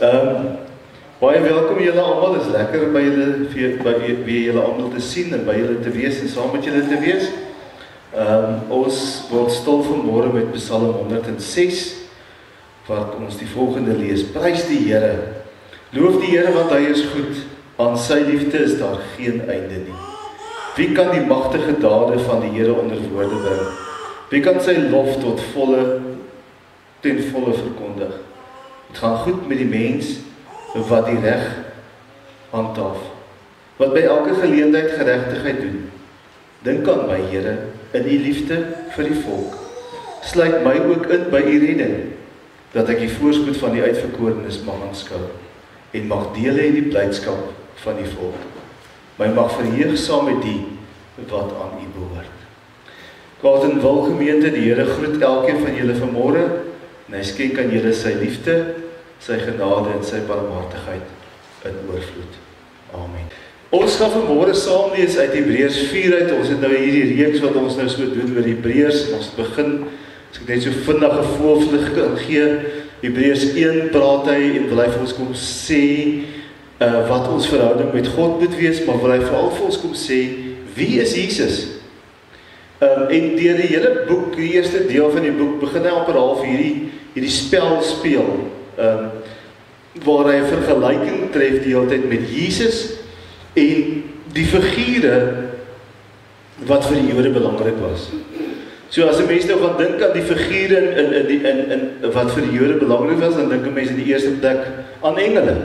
Baie welkom julle almal, is lekker by julle almal te sien en by julle te wees en saam met julle te wees. Ons word stil vanmôre met Psalm 106, wat ons die volgende lees. Prys die Here, loof die Here want hy is goed, aan sy liefde is daar geen einde nie. Wie kan die magtige dade van die Here onder woorde bring? Wie kan sy lof ten volle verkondig? Het gaan goed met die mens wat die reg handhaaf, wat by elke geleentheid geregtigheid doen. Dink aan my Here, in die liefde vir die volk. Sluit my ook in by die redding, dat ek die voorspoed van die uitverkorenes mag aanskou, en mag deel hê in die blydskap van die volk. My mag verheug saam met die wat aan u behoort. Kwaad en wil gemeente, die Here groet elkeen van julle vanmôre, en hy skenk aan julle sy liefde, sy genade en sy barmhartigheid in oorvloed. Amen. Ons gaan vanmôre saam lees uit Hebreërs 4 uit. Ons het nou hierdie reeks wat ons nou so doen oor Hebreërs. Ons begin, as ek net so vinnig 'n voorlig kan gee, Hebreërs 1 praat hy en wil hy vir ons kom sê wat ons verhouding met God moet wees, maar wil hy veral vir ons kom sê, wie is Jesus? En deur die hele boek, die eerste deel van die boek, begin hy amper half hierdie spel speel, waar hy 'n vergelyking tref die hele tyd met Jesus en die figure wat vir die Jode belangrik was. So as 'n mens nou gaan dink aan die figure in wat vir die Jode belangrik was, dan dink 'n mens in die eerste plek aan engele.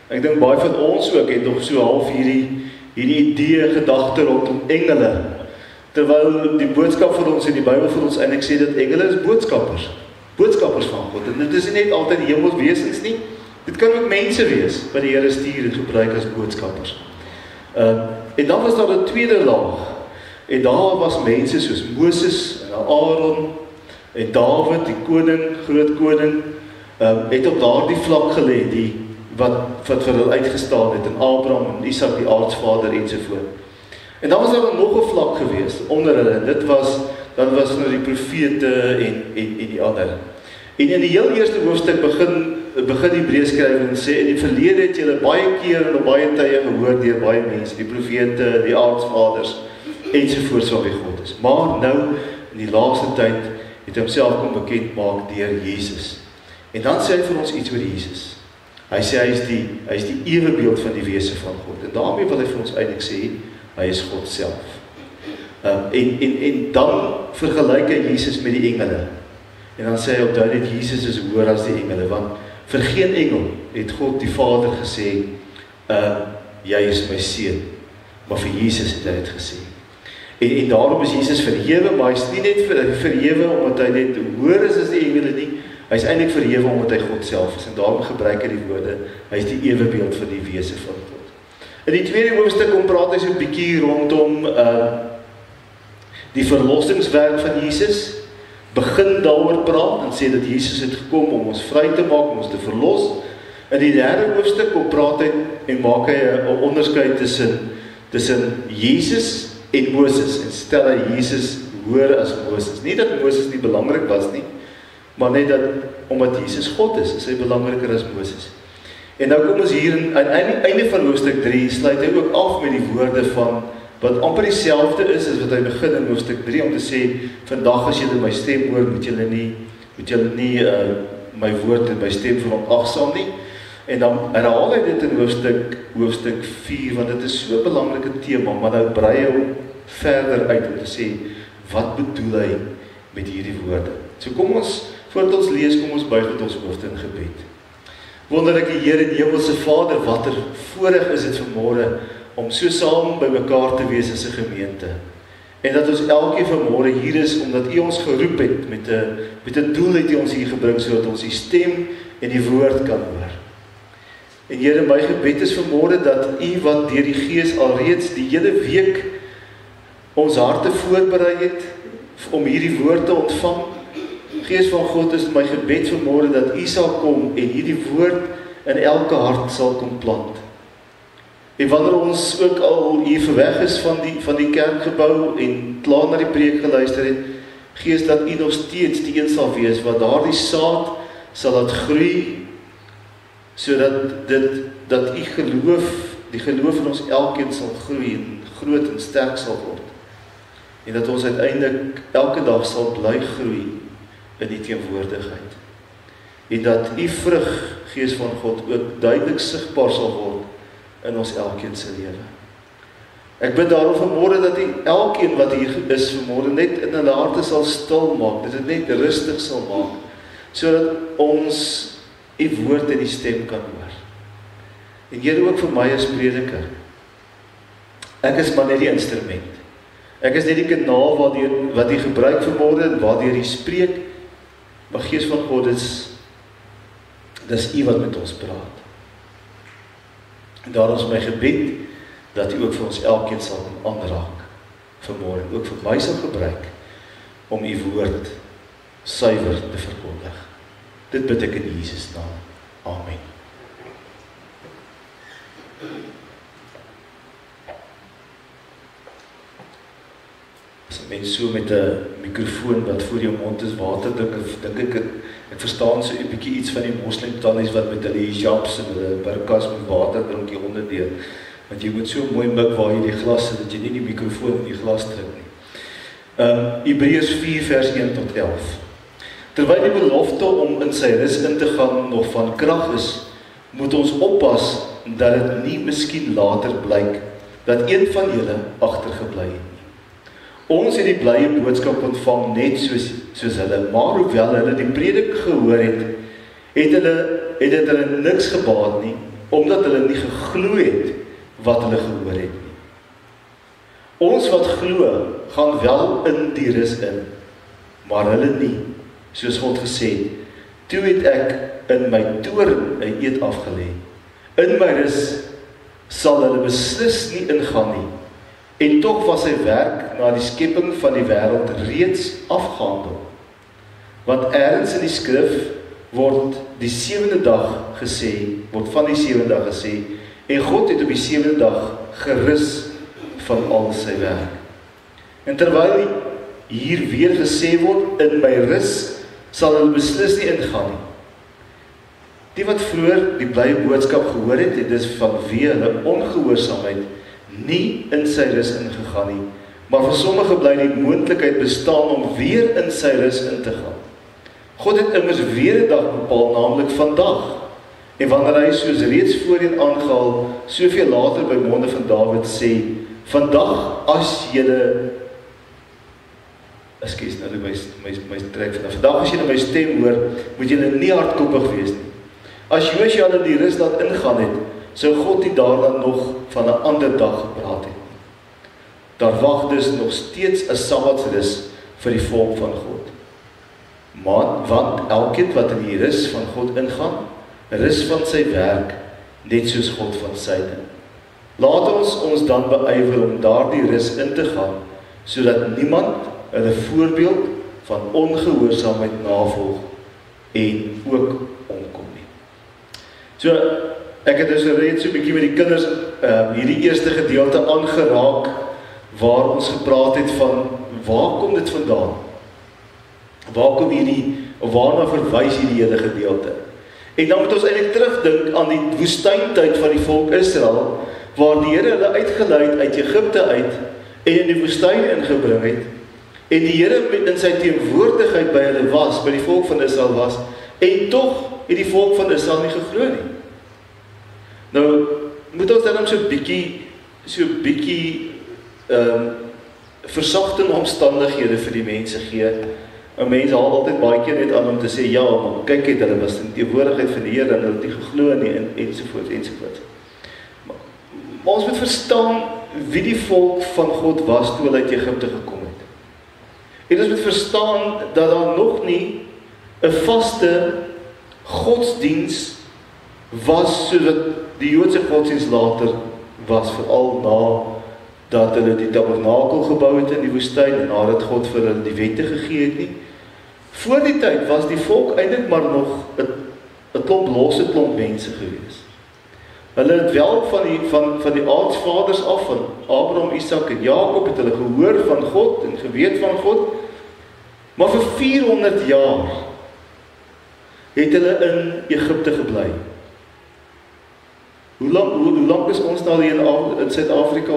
Ek dink baie van ons ook het nog so half hierdie idee, gedagte rondom engele. Terwyl die boodskap van ons in die Bybel vir ons eintlik sê dat engele is boodskappers van God. En dit is nie net altyd hemelswesens nie. Dit kan ook mense wees wat die Here stuur en gebruik as boodskappers. En dan was daar 'n tweede laag. En daar was mense soos Moses en Aaron en Dawid, die koning, groot koning, het op daardie vlak gelê, wat vir hulle uitgestaan het, en Abraham en Isak, die aardsvader ensovoort. En dan was daar nog 'n vlak gewees onder hulle, en dit was nou die profete en die ander. En in die heel eerste hoofstuk begin die Hebreërskrywer en sê, in die verlede het julle baie keer en op baie tye gehoor deur baie mense, die profete, die aardsvaders, ensovoorts van wie God is. Maar nou, in die laaste tyd, het hy homself kom bekend maak deur Jesus. En dan sê hy vir ons iets oor Jesus. Hy sê hy is die ewebeeld van die wese van God. En daarmee wil hy vir ons eintlik sê, hy is God self. En dan vergelyk hy Jesus met die engele. En dan sê hy op duidelik, Jesus is hoër as die engele, want vir geen engel het God die Vader gesê, jy is my seun, maar vir Jesus het hy dit gesê. En daarom is Jesus verhewe, maar hy is nie net verhewe omdat hy net hoër is as die engele nie, hy is eintlik verhewe omdat hy God self is, en daarom gebruik hy die woorde, hy is die ewebeeld van die wese van God. In die tweede hoofstuk praat hy so 'n bietjie rondom die verlossingswerk van Jesus, begin daaroor praat en sê dat Jesus het gekom om ons vry te maak, om ons te verlos. In die derde hoofstuk praat hy en maak hy 'n onderskeid tussen Jesus en Moses, en stel hy Jesus hoër as Moses. Nie dat Moses nie belangrik was nie, maar net dat omdat Jesus God is hy belangriker as Moses. En nou kom ons hier aan die einde van hoofstuk 3, sluit hy ook af met die woorde van wat amper dieselfde is as wat hy begin in hoofstuk 3, om te sê, vandag as julle my stem hoor, moet julle nie my woord en my stem verontagsaam nie. En dan herhaal hy dit in hoofstuk 4, want dit is so 'n belangrike tema, maar nou brei hy hom verder uit om te sê, wat bedoel hy met hierdie woorde? So kom ons, voordat ons lees, kom ons buig met ons hoofde in gebed. Wonderlike Here, die hemelse Vader, watter voorreg is dit vanmôre om so saam by mekaar te wees as 'n gemeente. En dat ons elkeen vanmôre hier is, omdat U ons geroep het, met 'n doel het U ons hier gebring, sodat ons die stem en die woord kan hoor. En Here, my gebed is vanmôre dat U wat deur die Gees alreeds die hele week ons harte voorberei het, om hierdie woord te ontvang. Gees van God, is my gebed vanmôre dat U sal kom en hierdie woord in elke hart sal kom plant. En wanneer ons ook al hier verweg is van die kerkgebou en klaar na die preek geluister het, Gees, dat U nog steeds die een sal wees wat daardie saad sal laat groei sodat dat u geloof, die geloof in ons elkeen sal groei en groot en sterk sal word. En dat ons uiteindelik elke dag sal bly groei in die teenwoordigheid. En dat u vrug, Gees van God, ook duidelik sigbaar sal word in ons elkeen se lewe. Ek bid daarom vanmôre dat u elkeen wat hier is vanmôre net in hulle harte sal stil maak, dat dit net rustig sal maak, sodat ons u woord en die stem kan hoor. En Here, ook vir my as prediker. Ek is maar net die instrument. Ek is net die kanaal wat u gebruik vanmôre en waardeur u spreek. Maar Gees van God, dis u wat met ons praat. En daarom is my gebed dat u ook vir ons elkeen sal aanraak vanmôre, ook vir my sal gebruik om u woord suiwer te verkondig. Dit bid ek in Jesus naam. Amen. As 'n mens so met 'n mikrofoon wat voor jou mond is water dink ek verstaan so 'n bietjie iets van die moslimtannies wat met hulle hijabs en hulle burkas met water drink die honde deur. Want jy moet so mooi mik waar jy die glas sit, dat jy nie die mikrofoon in die glas druk nie. Hebreërs 4 vers 1 tot 11. Terwyl die belofte om in sy rus in te gaan nog van krag is, moet ons oppas dat dit nie miskien later blyk dat een van julle agtergebly het nie. Ons het die blye boodskap ontvang net soos hulle, maar hoewel hulle die predik gehoor het dit hulle niks gebaat nie, omdat hulle nie geglo het wat hulle gehoor het nie. Ons wat glo, gaan wel in die rus in, maar hulle nie, soos God gesê het, toe het ek in my toorn 'n eed afgelê. In my rus sal hulle beslis nie ingaan nie, en tog was sy werk na die skepping van die wêreld reeds afgehandel. Want ergens in die skrif word die 7de dag gesê, word van die 7de dag gesê, en God het op die 7de dag gerus van al sy werk. En terwyl hier weer gesê word, in my rus sal hulle beslis nie ingaan nie. Die wat vroeër die blye boodskap gehoor het dus vanweë hulle ongehoorsaamheid nie in sy rus ingegaan nie, maar vir sommige bly die moontlikheid bestaan om weer in sy rus in te gaan. God het immers weer 'n dag bepaal, naamlik vandag. En wanneer hy soos reeds voorheen aangehaal, soveel later by monde van Dawid sê, vandag as julle, my trek vandag as julle my stem hoor, moet julle nie hardkoppig wees nie. As Josua hulle die rus laat ingaan het, sou God nie daarna nog van 'n ander dag gepraat het. Daar wag dus nog steeds 'n Sabbatsrus vir die volk van God. Maar want elkeen wat in die rus van God ingaan, rus van sy werk, net soos God van syne. Laat ons dan beywer om daardie rus in te gaan, sodat niemand hulle voorbeeld van ongehoorsaamheid navolg en ook omkom nie. So, ek het dus reeds so 'n bietjie met die kinders hierdie eerste gedeelte aangeraak, waar ons gepraat het van, waar kom dit vandaan? Waar kom of waarna verwys hierdie hele gedeelte? En dan moet ons eintlik terugdink aan die woestyntyd van die volk Israel, waar die Here hulle uitgelei het uit Egipte uit, en in die woestyn ingebring het, en die Here in sy teenwoordigheid by hulle was, by die volk van Israel was, en tog het die volk van Israel nie geglo nie. Nou, moet ons dan so 'n bietjie versagtende omstandighede vir die mense gee. 'n Mens haal altyd baie keer net aan om te sê, ja, maar kyk het, hulle was in die teenwoordigheid van die Here, en hulle het nie geglo nie, ensovoorts. Maar ons moet verstaan wie die volk van God was toe hulle uit Egipte gekom het. En ons moet verstaan dat daar nog nie 'n vaste godsdiens was soos wat die Joodse godsdiens later was, veral na dat hulle die tabernakel gebou het in die woestyn en nadat God vir hulle die wette gegee het nie. Voor die tyd was die volk eintlik maar nog 'n klomp losse klomp mense gewees. Hulle het wel van die aardsvaders af, van Abraham, Isak en Jakob, het hulle gehoor van God en geweet van God, maar vir 400 jaar het hulle in Egipte gebly. Hoe lang is ons nou hier in Suid-Afrika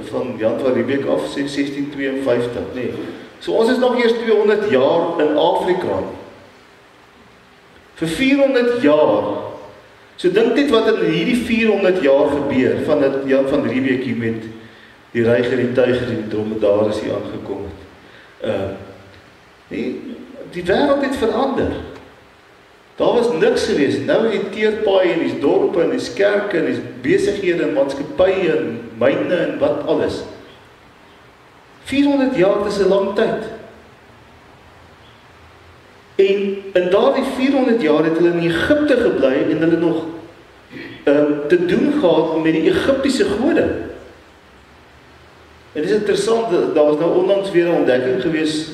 van Jan van Riebeeck af, 1652, nee. So ons is nog eers 200 jaar in Afrika. Vir 400 jaar. So dink net wat in hierdie 400 jaar gebeur, van dat Jan van Riebeeck hier met die reiger, die tuiger en die dromedaris hier aangekom het. Die wêreld het verander. Daar was niks gewees. Nou die teerpaaie en die dorpe en die kerke en die besighede en maatskappye en myne en wat alles. 400 jaar is 'n lang tyd. En in daardie 400 jaar het hulle in Egipte gebly en hulle nog te doen gehad met die Egiptiese gode. En dit is interessant, daar was nou onlangs weer 'n ontdekking gewees,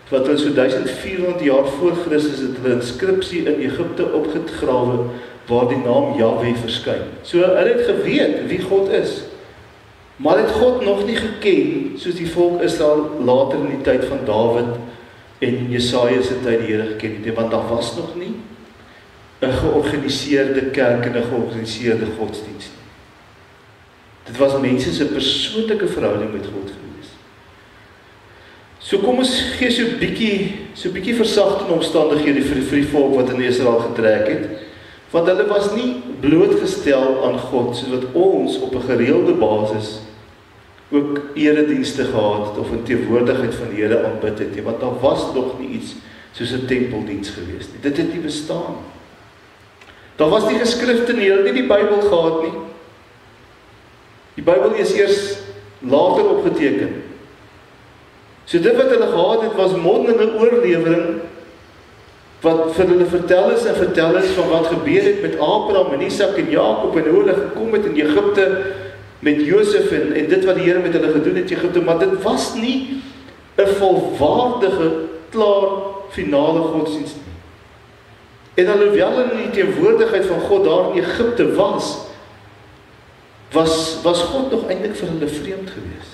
wat hulle so 1400 jaar voor Christus het hulle inskripsie in Egipte opgegrawe waar die naam Jahwe verskyn. So hulle het geweet wie God is. Maar het God nog nie geken soos die volk Israel later in die tyd van Dawid en Jesaja se tyd die Here geken het, want daar was nog nie 'n georganiseerde kerk en 'n georganiseerde godsdienst. Dit was mense se persoonlike verhouding met God gewees. So kom ons gee so bietjie versagtende omstandighede vir die volk wat in Israel getrek het, want hulle was nie blootgestel aan God soos wat ons op 'n gereelde basis ook eredienste gehad het of 'n teenwoordigheid van die Here aanbid het, want daar was nog nie iets soos 'n tempeldiens gewees nie. Dit het nie bestaan. Daar was nie geskrifte nie, hulle het nie die Bybel gehad nie. Die Bybel is eers later opgeteken. So dit wat hulle gehad het, was mondelinge oorlewering wat vir hulle vertel is van wat gebeur het met Abraham en Isak en Jakob en hoe hulle gekom het in Egipte met Josef en dit wat die Here met hulle gedoen het in Egipte, maar dit was nie 'n volwaardige, klaar, finale godsdienst nie. En alhoewel hulle in die teenwoordigheid van God daar in Egipte was God nog eintlik vir hulle vreemd gewees.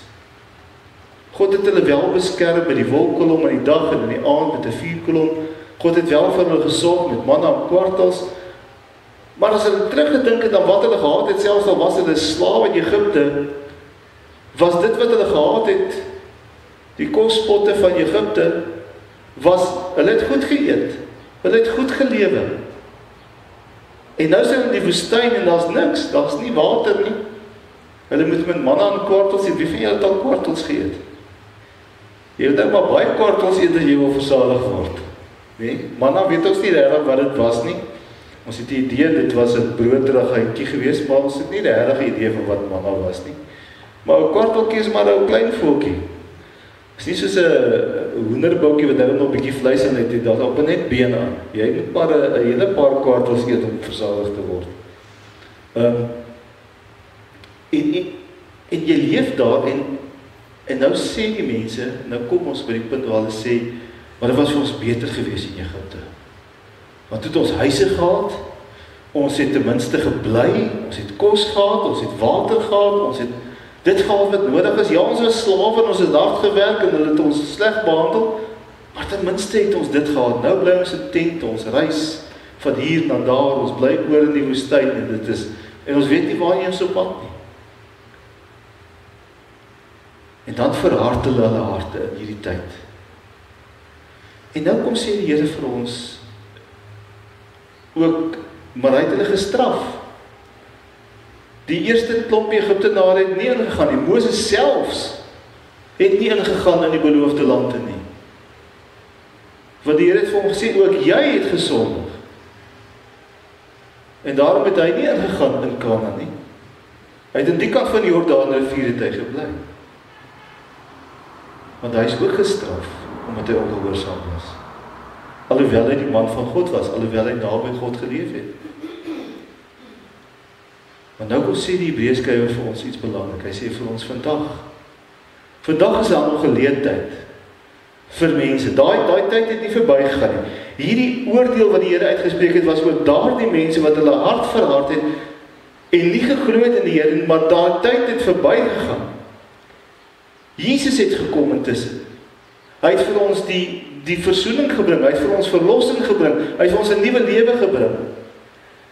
God het hulle wel beskerm met die wolkkolom in die dag en in die aand met 'n vuurkolom. God het wel vir hulle gesorg met manna en kwartels. Maar as hulle teruggedink het aan wat hulle gehad het, selfs al was hulle slawe in Egipte, was dit wat hulle gehad het, die kospotte van Egipte, hulle het goed geëet, hulle het goed gelewe. En nou is hulle in die woestyn en daar's nie water nie. Hulle moet met manna en kwartels eet. Wie van julle het al kwartels geëet? Jy moet nou maar baie kwartels eet as jy wil versadig word. Nee, manna weet ons nie regtig wat dit was nie. Ons het die idee dit was 'n broodrigheidjie geweest, maar ons het nie regtig 'n idee van wat manna was nie. Maar 'n kwarteltjie is maar 'n klein voeltjie. Is nie soos 'n hoenderboukie wat nou nog 'n bietjie vleis in het, daar op net bene aan. Jy moet maar 'n hele paar kwartels eet om versadig te word. En jy leef daar en nou sê die mense, nou kom ons by die punt waar hulle sê, maar dit was vir ons beter gewees in Egipte. Want het ons huise gehad, ons het ten minste gebly, ons het kos gehad, ons het water gehad, ons het dit gehad wat nodig is. Ja, ons was slawe en ons het hard gewerk en hulle het ons sleg behandel, maar ten minste het ons dit gehad. Nou bly ons in tent, ons reis van hier na daar, ons bly oor in die woestyn en ons weet nie waar jy is op pad nie. En dan verhard hulle harte in hierdie tyd. En nou kom sê die Here vir ons ook, maar hy het hulle gestraf. Die eerste klomp Egiptenare het nie ingegaan nie. Moses selfs het nie ingegaan in die beloofde land nie. Want die Here het vir hom gesê, ook jy het gesondig. En daarom het hy nie ingegaan in Kanaan nie. Hy het aan die kant van die Jordaanrivier het hy gebly. Want hy is ook gestraf, omdat hy ongehoorsaam was. Alhoewel hy die man van God was, alhoewel hy naby God geleef het. Maar nou kom sê die Hebreërskrywer vir ons iets belangrik. Hy sê vir ons vandag is daar nog geleentheid vir mense. Daai tyd het nie verbygegaan nie. Hierdie oordeel wat die Here uitgespreek het, was oor daardie mense wat hulle hart verhard het en nie geglo het in die Here, maar daai tyd het verbygegaan. Jesus het gekom intussen. Hy het vir ons die versoening gebring, hy het vir ons verlossing gebring, hy het vir ons 'n nuwe lewe gebring.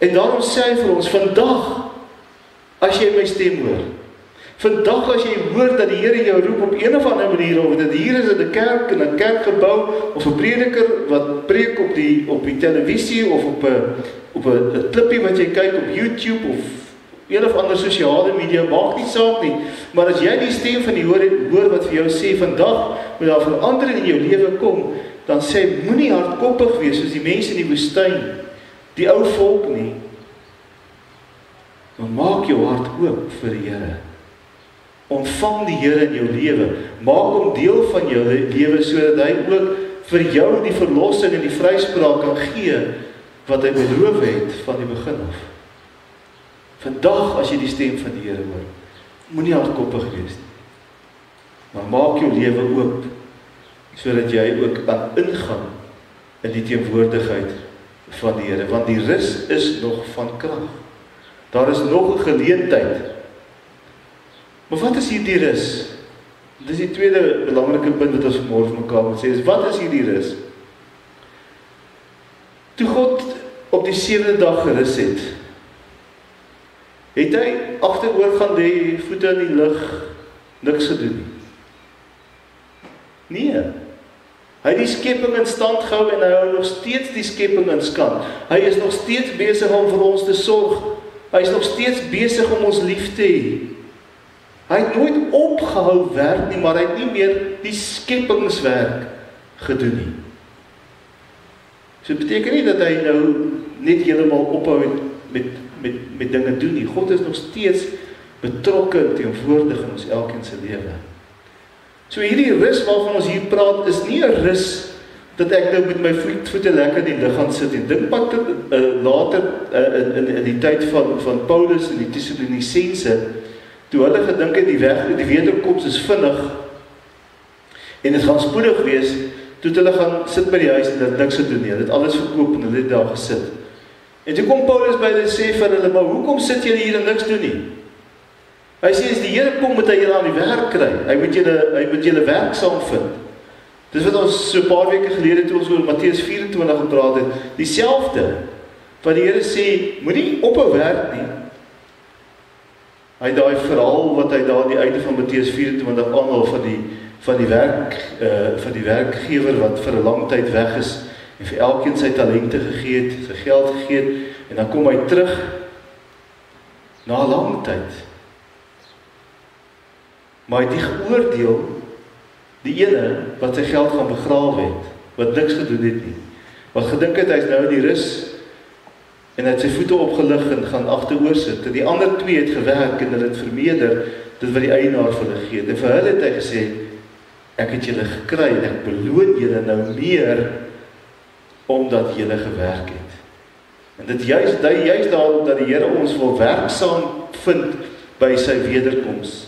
En daarom sê hy vir ons, vandag, as jy my stem hoor, vandag as jy hoor dat die Here jou roep op een of ander manier, of dit hier is in 'n kerk, in 'n kerkgebou, of 'n prediker wat preek op die televisie, of op 'n klippie wat jy kyk op YouTube, of een of ander sosiale media, maak nie saak nie, maar as jy die stem van die hoor wat vir jou sê, vandag moet daar verandering in jou lewe kom, dan sê, moenie hardkoppig wees soos die mense in die woestyn, die ou volk nie, dan maak jou hart oop vir die Here. Ontvang die Here in jou lewe, maak hom deel van jou lewe, sodat hy ook vir jou die verlossing en die vryspraak kan gee, wat hy beloof het van die begin af. Vandag, as jy die stem van die Here hoor, moenie hardkoppig wees nie, maar maak jou lewe oop, sodat jy ook kan ingaan in die teenwoordigheid van die Here, want die rus is nog van krag. Daar is nog 'n geleentheid. Maar wat is hierdie rus? Dis die tweede belangrike punt wat ons vanmôre vir mekaar moet sê, is wat is hierdie rus? Toe God op die 7de dag gerus het hy agteroor gaan lê, voete in die lug, niks gedoen nie. Nee. Hy het die skepping in stand gehou en hy hou nog steeds die skepping in stand. Hy is nog steeds besig om vir ons te sorg. Hy is nog steeds besig om ons lief te hê. Hy het nooit opgehou werk nie, maar hy het nie meer die skeppingswerk gedoen nie. So dit beteken nie dat hy nou net heeltemal ophou met dinge doen nie. God is nog steeds betrokke en teenwoordig in ons elkeen se lewe. So hierdie rus waarvan ons hier praat, is nie 'n rus dat ek nou met my voete lekker in die lug gaan sit en dink wat later in die tyd van Paulus en die Tessalonisense, toe hulle gedink het die wederkoms is vinnig en dit gaan spoedig wees, toe hulle gaan sit by die huis en dit niks gedoen nie, hulle het alles verkoop en hulle het daar gesit. En toe kom Paulus by hulle sê vir hulle, maar hoekom sit julle hier en niks doen nie? Hy sê, as die Here kom, moet hy julle aan die werk kry. Hy moet julle werksaam vind. Dis wat ons so 'n paar weke gelede toe ons oor Matteus 24 gepraat het, dieselfde, wat die Here sê, moenie ophou werk nie. Hy het daai verhaal wat hy daar aan die einde van Matteus 24 aanhaal van die werkgewer wat vir 'n lang tyd weg is en vir elkeen sy talente gegee het, sy geld gegee het, en dan kom hy terug na 'n lang tyd. Maar hy het die geoordeel, die ene wat sy geld gaan begrawe het, wat niks gedoen het nie, wat gedink het, hy is nou in die rus, en hy het sy voete opgelig en gaan agteroor sit, en die ander twee het gewerk, en hulle het vermeerder, dit wat die eienaar vir hulle gee, en vir hulle het hy gesê, ek het julle gekry, en ek beloon julle nou meer, omdat julle gewerk het. En dit juist daarom, dat die Here ons wil werksaam vind, by sy wederkoms.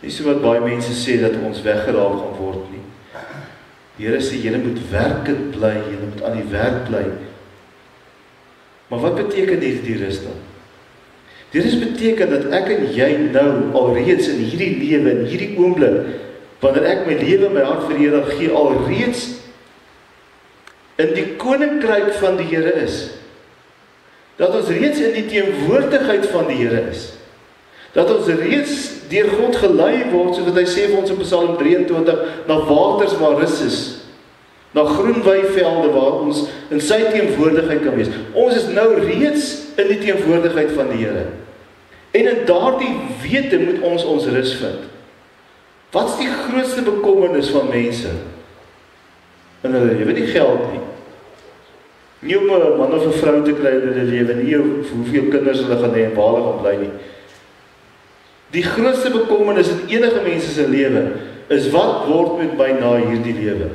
Nie so wat baie mense sê, dat ons weggeraak gaan word nie. Die Here sê, julle moet werkend bly, julle moet aan die werk bly. Maar wat beteken die rus dan? Die rus beteken dat ek en jy nou alreeds in hierdie lewe, in hierdie oomblik, wanneer ek my lewe, my hart vir die Here gee, alreeds in die koninkryk van die Here is. Dat ons reeds in die teenwoordigheid van die Here is. Dat ons reeds deur God gelei word, soos wat hy sê vir ons in Psalm 23, na waters waar rus is, na groen weivelde waar ons in sy teenwoordigheid kan wees. Ons is nou reeds in die teenwoordigheid van die Here. En in daardie wete moet ons rus vind. Wat is die grootste bekommernis van mense? In hulle lewe, nie geld nie. Nie om 'n man of 'n vrou te kry in hulle lewe, nie hoeveel kinders hulle gaan hê en waar hulle gaan bly nie. Die grootste bekommernis in enige mense se lewe is, wat word met my na hierdie lewe?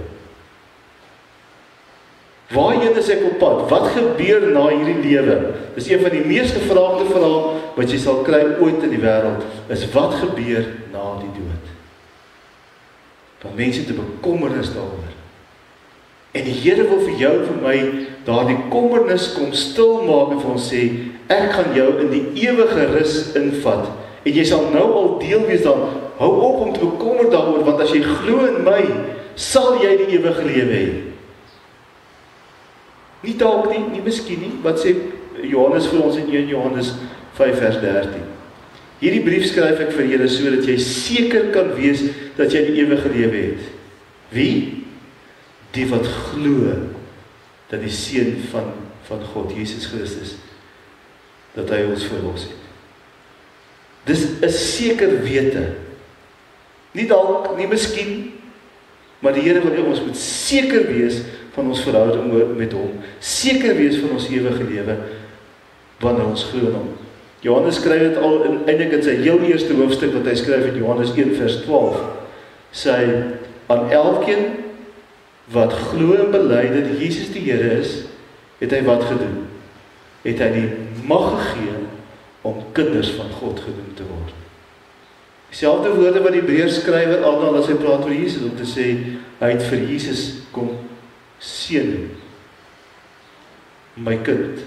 Waarheen is ek op pad? Wat gebeur na hierdie lewe? Dis een van die mees gevraagde vrae wat jy sal kry ooit in die wêreld, is wat gebeur na die dood? Want mense te bekommernis daaroor. En die Here wil vir jou en vir my daardie kommernis kom stil maak en vir ons sê, ek gaan jou in die ewige rus invat. En jy sal nou al deel wees dan, hou op om te bekommer daaroor, want as jy glo in my, sal jy die ewige lewe hê. Nie dalk nie, nie miskien nie, wat sê Johannes vir ons in 1 Johannes 5 vers 13. Hierdie brief skryf ek vir julle sodat jy seker kan wees dat jy die ewige lewe het. Wie? Die wat glo dat die Seun van God, Jesus Christus, dat hy ons verlos het. Dis 'n seker wete. Nie dalk, nie miskien, maar die Here wil hê ons moet seker wees van ons verhouding met hom, seker wees van ons ewige lewe, wanneer ons glo in hom. Johannes skryf dit al eintlik in sy heel eerste hoofstuk wat hy skryf in Johannes 1 vers 12. Sê hy, aan elkeen wat glo en bely dat Jesus die Here is, het hy wat gedoen? Het hy die mag gegee om kinders van God genoem te word. Dieselfde woorde wat die Hebreërskrywer aanhaal as hy praat oor Jesus, om te sê, hy het vir Jesus kom seën, my kind.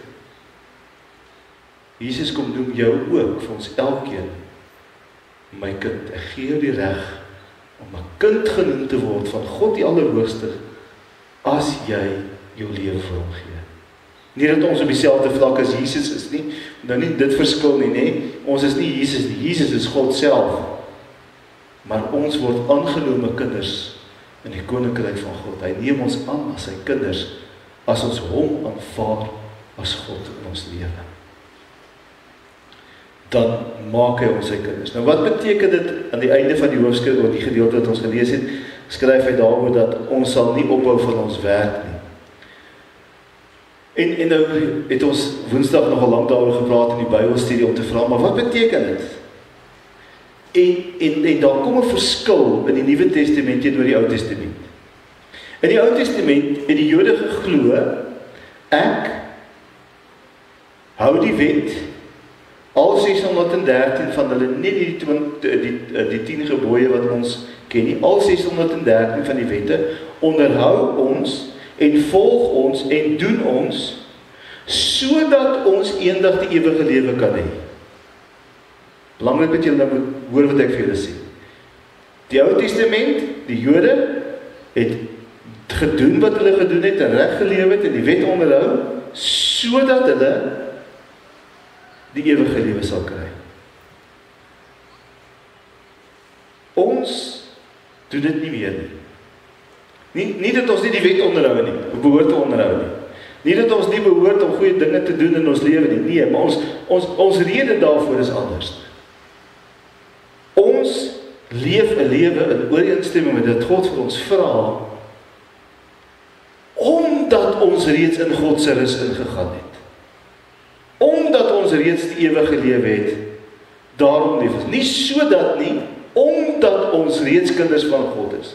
Jesus kom noem jou ook, vir ons elkeen, my kind. Ek gee jou die reg om 'n kind genoem te word van God die Allerhoogste, as jy jou lewe vir hom gee. Nie dat ons op dieselfde vlak as Jesus is nie, nou nie dit verskil nie, nee. Ons is nie Jesus nie, Jesus is God self. Maar ons word aangenome kinders in die koninkryk van God. Hy neem ons aan as sy kinders, as ons hom aanvaar as God in ons lewe. Dan maak hy ons sy kinders. Nou wat beteken dit aan die einde van die hoofstuk, oor die gedeelte wat ons gelees het, skryf hy daaroor dat ons sal nie ophou van ons werk nie. En nou het ons Woensdag nogal lank daaroor gepraat in die Bybelstudie om te vra, maar wat beteken dit? En daar kom 'n verskil in die Nuwe Testament teenoor die Ou Testament. In die Ou Testament het die Jode geglo, ek hou die wet, al 613 van hulle, nie die 10 gebooie wat ons ken nie, al 613 van die wette, onderhou ons en volg ons en doen ons, sodat ons eendag die ewige lewe kan hê. Belangrik dat julle nou moet hoor wat ek vir julle sê. Die Ou Testament, die Jode, het gedoen wat hulle gedoen het, en reg geleef het, en die wet onderhou, sodat hulle die ewige lewe sal kry. Ons doen dit nie meer nie. Nie dat ons nie die wet onderhou nie, of behoort te onderhou nie. Nie dat ons nie behoort om goeie dinge te doen in ons lewe nie. Nee, maar ons rede daarvoor is anders. Ons leef 'n lewe in ooreenstemming met wat God vir ons vra, omdat ons reeds in God se rus ingegaan het. Omdat ons reeds die ewige lewe het, daarom leef ons. Nie sodat nie, omdat ons reeds kinders van God is.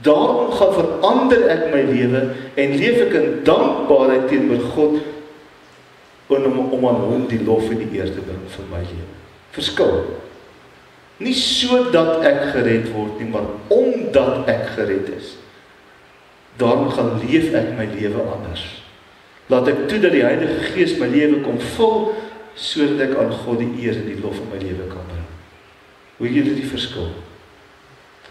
Daarom gaan verander ek my lewe en leef ek in dankbaarheid teenoor God om aan hom die lof en die eer te bring vir my lewe. Verskil. Nie sodat ek gered word nie, maar omdat ek gered is. Daarom gaan leef ek my lewe anders. Laat ek toe dat die Heilige Gees my lewe kom vul, sodat ek aan God die eer en die lof in my lewe kan bring. Hoe julle die verskil?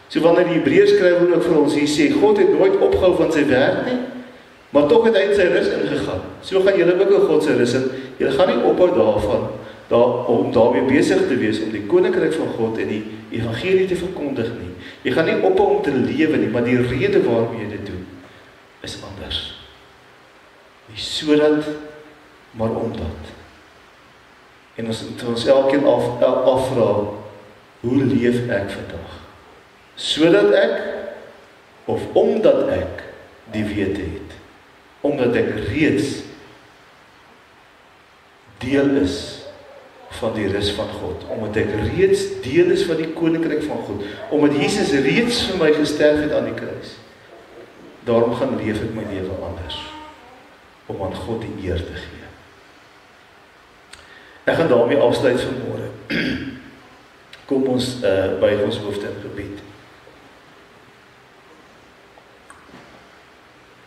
So wanneer die Hebreërskrywer ook vir ons hier sê, God het nooit opgehou van sy werk nie, maar tog het hy in sy rus ingegaan. So gaan julle ook in God se rus in. Julle gaan nie ophou daarvan, om daarmee besig te wees, om die koninkryk van God en die evangelie te verkondig nie. Jy gaan nie ophou om te lewe nie, maar die rede waarom jy dit doen, is anders. Nie sodat, maar omdat. En ons elkeen afvra, hoe leef ek vandag? Sodat ek, of omdat ek die wete het. Omdat ek reeds deel is van die rus van God. Omdat ek reeds deel is van die koninkryk van God. Omdat Jesus reeds vir my gesterf het aan die kruis. Daarom gaan leef ek my lewe anders. Om aan God die eer te gee. Ek gaan daarmee afsluit vanmôre. Kom ons buig ons hoofde in gebed.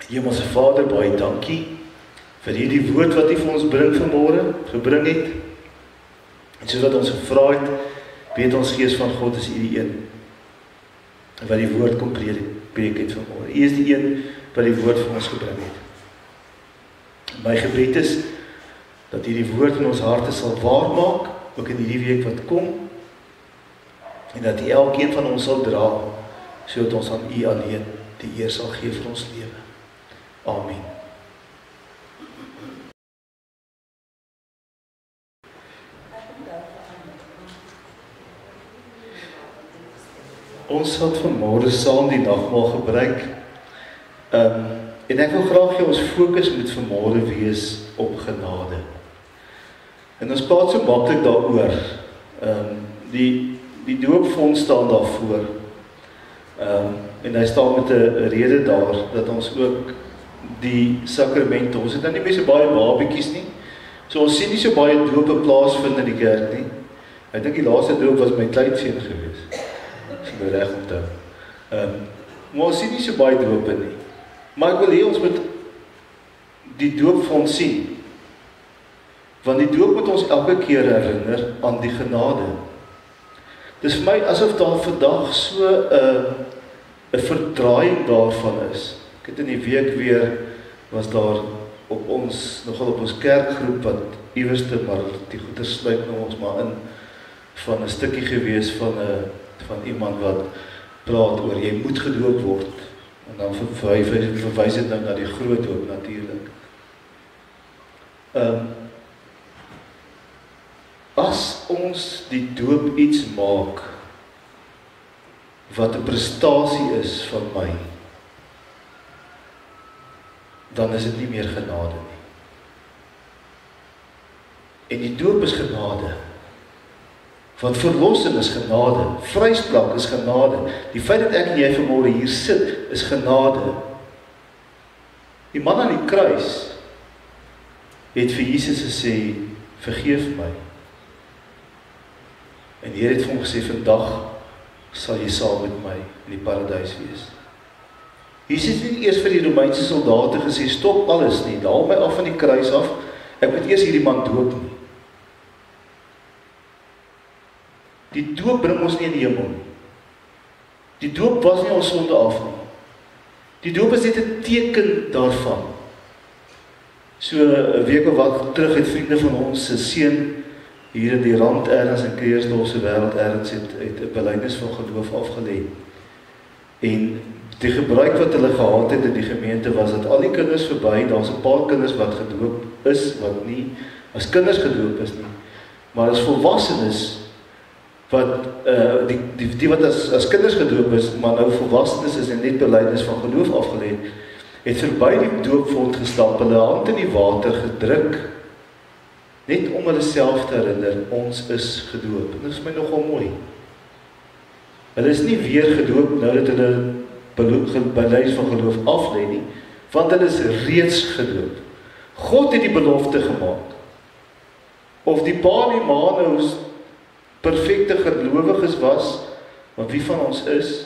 Hemelse Vader, baie dankie vir hierdie woord wat U vir ons gebring het. En soos wat ons gevra het, weet ons Gees van God is U die een wat die woord kom preek het vanmôre. U is die een wat die woord vir ons gebring het. My gebed is dat hierdie woord in ons harte sal waarmaak, ook in hierdie week wat kom, en dat U elkeen van ons sal dra, sodat ons aan U alleen die eer sal gee vir ons lewe. Amen. Ons sal vanmôre saam die nagmaal gebruik, en ek wil graag hê ons fokus moet vanmôre wees op genade. En ons praat so maklik daaroor. Die doopfonds staan daarvoor. En hy staan met 'n rede daar, dat ons ook die sakramente, ons het nou nie meer so baie babetjies nie, so ons sien nie so baie doope plaasvind in die kerk nie. Ek dink die laaste doop was my kleinseun gewees, as ek my reg onthou. Maar ons sien nie so baie dope nie. Maar ek wil hê ons moet die doopfonds sien, want die doop moet ons elke keer herinner aan die genade. Dis vir my asof daar vandag so 'n verdraaiing daarvan is. Ek het in die week weer, was daar nogal op ons kerkgroep wat iewerste, maar die goeie sluit nou ons maar in, van 'n stukkie gewees van iemand wat praat oor, jy moet gedoop word. En dan verwys dit nou na die groot doop natuurlik. As ons die doop iets maak wat 'n prestasie is van my, dan is dit nie meer genade nie. En die doop is genade. Want verlossing is genade, vryspraak is genade. Die feit dat ek en jy vanmôre hier sit, is genade. Die man aan die kruis het vir Jesus gesê, vergeef my. En die Here het vir hom gesê, vandag sal jy saam met my in die paradys wees. Jesus het nie eers vir die Romeinse soldate gesê, stop alles nie, haal my af van die kruis af, ek moet eers hierdie man doop nie. Die doop bring ons nie in die hemel nie. Die doop was nie ons sonde af nie. Die doop is net 'n teken daarvan. So 'n week of wat terug het vriende van ons se seun hier in die rand ergens in Kreersdorp se wêreld ergens het 'n belydenis van geloof afgelê. En die gebruik wat hulle gehad het in die gemeente was dat al die kinders verby, daar's 'n paar kinders wat gedoop is, wat nie as kinders gedoop is nie, maar as volwassenes wat die wat as kinders gedoop is, maar nou volwassenes is en net belydenis van geloof afgelê, het verby die doopfonds gestap, hulle hand in die water gedruk, net om hulle self te herinner, ons is gedoop. En dit is my nogal mooi. Hulle is nie weer gedoop nou dat hulle belydenis van geloof aflê nie, want hulle is reeds gedoop. God het die belofte gemaak. Of die pa en die ma nou perfekte gelowiges was, want wie van ons is,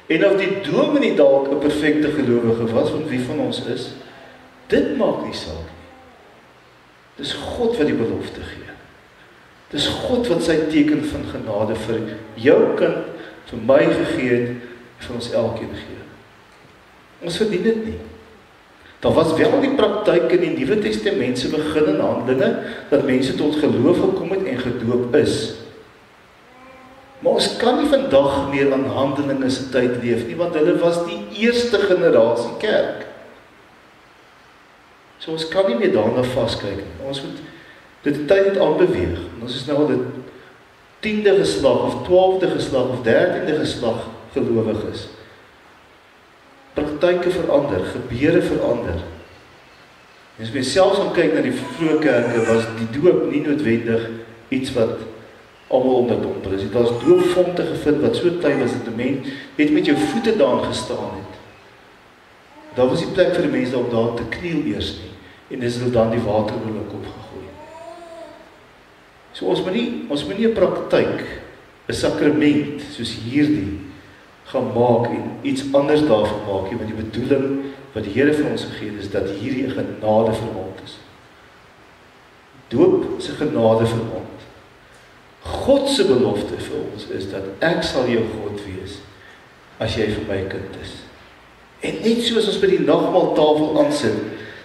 en of die dominee dalk 'n perfekte gelowige was, want wie van ons is, dit maak nie saak nie. Dis God wat die belofte gee. Dis God wat sy teken van genade vir jou kind, vir my gegee het, vir ons elkeen gee. Ons verdien dit nie. Daar was wel die praktyk in die Nuwe Testament se begin en Handelinge, dat mense tot geloof gekom het en gedoop is. Maar ons kan nie vandag meer aan Handelinge se tyd leef nie, want hulle was die eerste generasie kerk. So ons kan nie meer daarna vaskyk nie. Ons moet dit tyd aanbeweeg. Ons is nou al die 10de geslag of 12de geslag of 13de geslag gelowiges. Praktyke verander, gebeure verander. As jy selfs gaan kyk na die vroeë kerke, was die doop nie noodwendig iets wat almal onderdompel is. Daar's doopfonte gevind wat so klein was dat 'n mens net met jou voete daarin gestaan het. Daar was die plek vir die mense om daar te kniel eers nie. En dis hulle dan die water oor hulle kop gegooi. So ons moet nie 'n praktyk, 'n sakrament soos hierdie gaan maak en iets anders daarvan maak nie, want die bedoeling wat die Here vir ons gegee het is dat hierdie 'n genadeverbond is. Doop is 'n genadeverbond. God se belofte vir ons is dat ek sal jou God wees as jy vir my kind is. En net soos ons by die nagmaaltafel aansit,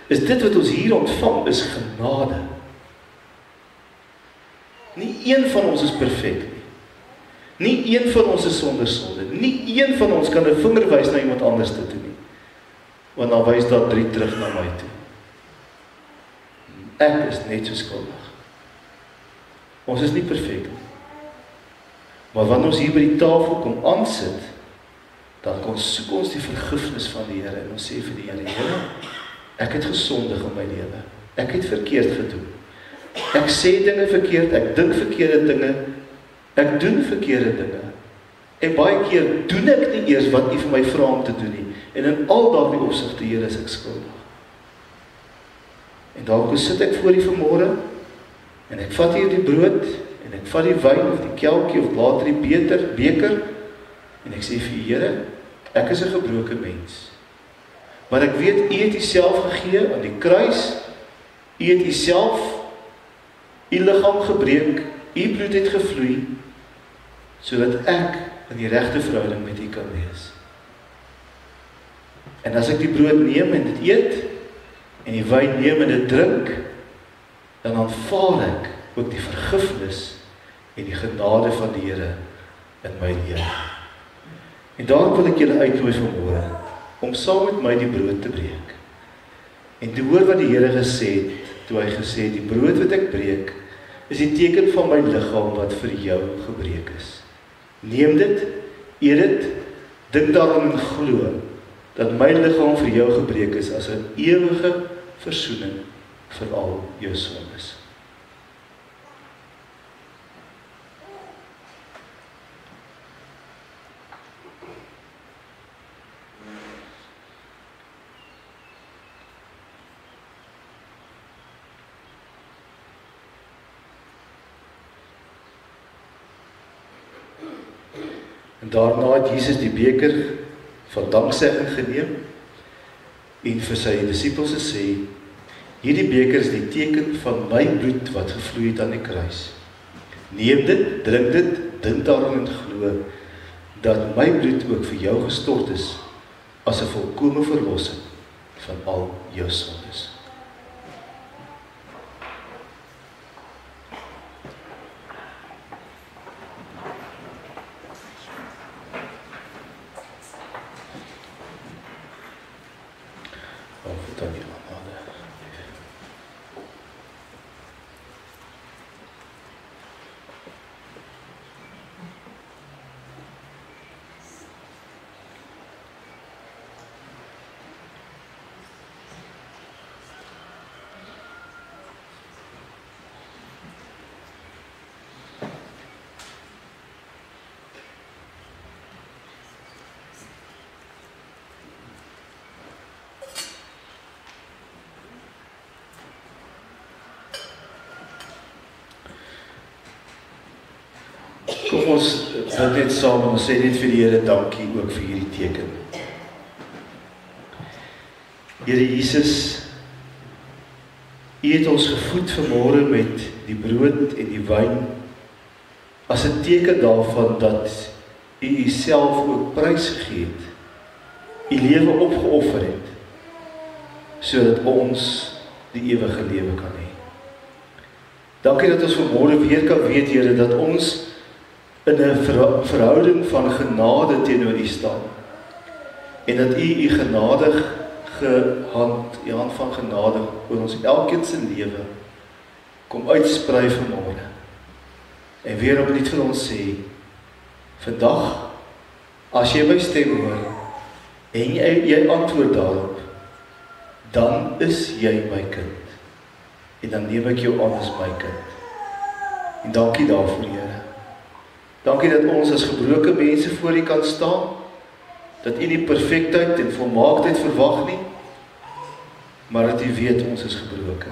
is dit wat ons hier ontvang is genade. Nie een van ons is perfek nie. Nie een van ons is sonder sonde. Nie een van ons kan 'n vinger wys na iemand anders toe nie. Want dan wys daar 3 terug na my toe. Ek is net so skuldig. Ons is nie perfek nie. Maar wanneer ons hier by die tafel kom aansit, dan soek ons die vergifnis van die Here en ons sê vir die Here, Here, ek het gesondig in my lewe. Ek het verkeerd gedoen. Ek sê dinge verkeerd, ek dink verkeerde dinge, ek doen verkeerde dinge. En baie keer doen ek nie eers wat U vir my vra om te doen nie. En in al daardie opsigte, Here, is ek skuldig. En daarom sit ek voor U vanmôre en ek vat hier die brood en ek vat die wyn of die kelkie of later die beker en ek sê vir U, Here, ek is 'n gebroke mens. Maar ek weet U het Uself gegee aan die kruis. U het Uself, U liggaam gebreek, U bloed het gevloei, sodat ek in die regte verhouding met U kan wees. En as ek die brood neem en dit eet, en die wyn neem en dit drink, dan aanvaar ek ook die vergifnis en die genade van die Here in my lewe. En daarom wil ek julle uitnooi vanmôre om saam met my die brood te breek. En te hoor wat die Here gesê het, toe hy gesê het, die brood wat ek breek, is die teken van my liggaam wat vir jou gebreek is. Neem dit, eet dit, dink daaraan en glo, dat my liggaam vir jou gebreek is as 'n ewige versoening vir al jou sondes. En daarna het Jesus die beker van danksegging geneem en vir sy disippels gesê, hierdie beker is die teken van my bloed wat gevloei het aan die kruis. Neem dit, drink dit, dink daaraan en glo, dat my bloed ook vir jou gestort is, as 'n volkome verlossing van al jou sondes. Kom ons bid net saam en ons sê net vir die Here dankie ook vir hierdie teken. Here Jesus, U het ons gevoed vanmôre met die brood en die wyn as 'n teken daarvan dat U Uself ook prysgegee het, U lewe opgeoffer het, sodat ons die ewige lewe kan hê. Dankie dat ons vanmôre weer kan weet, Here, dat ons in 'n verhouding van genade teenoor U staan. En dat U genadig U hand van genade oor ons elkeen se lewe kom uitsprei vanmôre. En weer opnuut vir ons sê, vandag, as jy my stem hoor en jy antwoord daarop, dan is jy my kind. En dan neem ek jou aan as my kind. En dankie daarvoor, Here. Dankie dat ons as gebroke mense voor U kan staan, dat U nie perfektheid en volmaaktheid verwag nie, maar dat U weet ons is gebroke.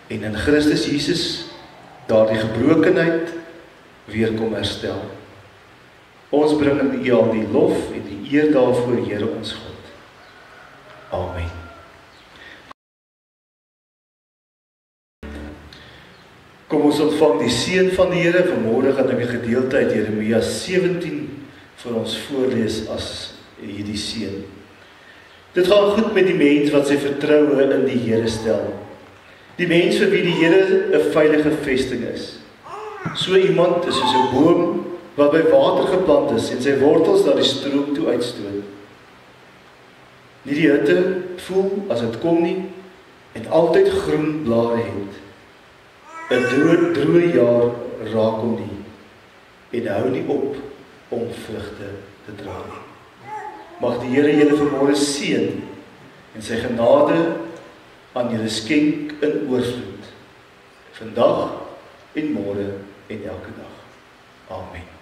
En in Christus Jesus, daardie gebrokenheid weer kom herstel. Ons bring in U al die lof en die eer daarvoor, Here ons God. Amen. Kom ons ontvang die seën van die Here. Vanmôre gaan ek 'n gedeelte uit Jeremia 17 vir ons voorlees as hierdie seën. Dit gaan goed met die mens wat sy vertroue in die Here stel. Die mens vir wie die Here 'n veilige vesting is. So iemand is soos 'n boom wat by water geplant is en sy wortels na die stroom toe uitstoot. Nie die hitte voel as dit kom nie en altyd groen blare het. 'n droë jaar raak hom nie en hou nie op om vrugte te dra nie. Mag die Here julle vanmôre seën en sy genade aan julle skenk in oorvloed, vandag en môre en elke dag. Amen.